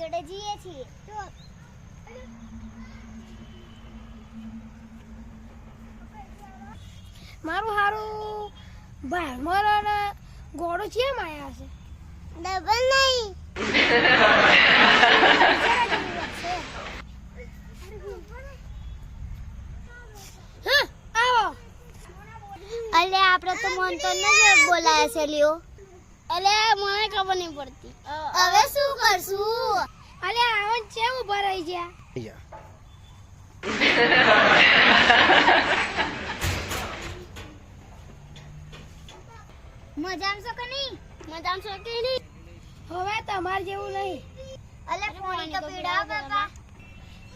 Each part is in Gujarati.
જોડે જઈએ છીએ મારું હારું ભાઈ મારા ગોળો છે માયા છે ડબલ નહીં હા આવો અલે આપણે તો મન તો ન બોલાય છે લ્યો અલે મને ખબર નહીં પડતી હવે શું કરશું અલે આવન છે ઉભા રહી ગયા મજામાં છો કે નહીં મજામાં છો કે નહીં હવે તમાર જેવું નહીં અલે ફોન તો પીડાવ બાપા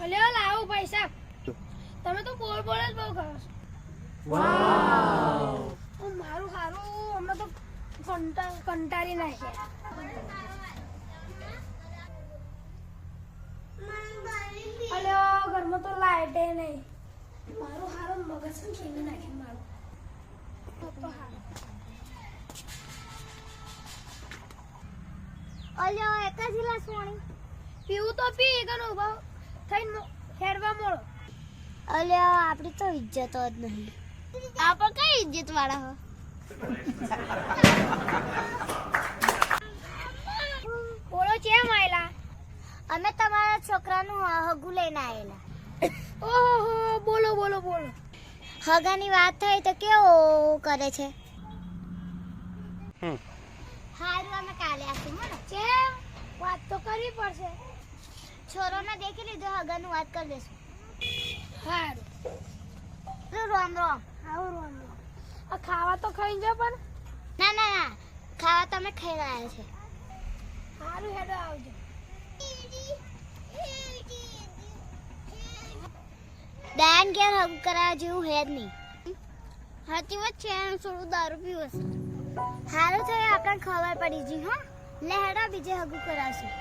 અલે લાવો પૈસા તમે તો બોલ બોલ જ બહુ કરો છો વાવ મારું હારું હમણાં તો કંટાળી નાખ્યા અલે ઘરમાં તો લાઈટ નહીં મારું હારું મગજ ખેલી નાખે મારું તો હારું અલ્યો એક જ ગ્લાસ પાણી પીવું તો પી એનો ભાવ થઈને હેડવા મોળો અલ્યો આપણી તો ઇજ્જત જ નહીં આપણ કઈ ઇજ્જત વાળા હો બોલો કેમ આયલા અમે તમારા છોકરાનું હગું લઈને આવેલા ઓહો બોલો બોલો બોલો હગાની વાત થઈ તો કેવો કરે છે હારું અમે કાલે આવીશું મને કેમ વાત તો કરવી પડશે છોરોને દેખી લીધો હગાનું વાત કરી દેશું હારું રોમ રોમ આવું રોમ આ ખાવા તો ખાઈ જાવ પણ ના ના ના ખાવા તમે ખાઈ રહ્યા છે હારું હેડો આવજો દાન ઘેર હગું કરાવવા જેવું હે જ નહીં સાચી વાત છે એમ થોડું દારૂ પીવું હશે હારું થયું આપણને ખબર પડી ગઈ હા લે હેડો બીજે હગું કરાવશું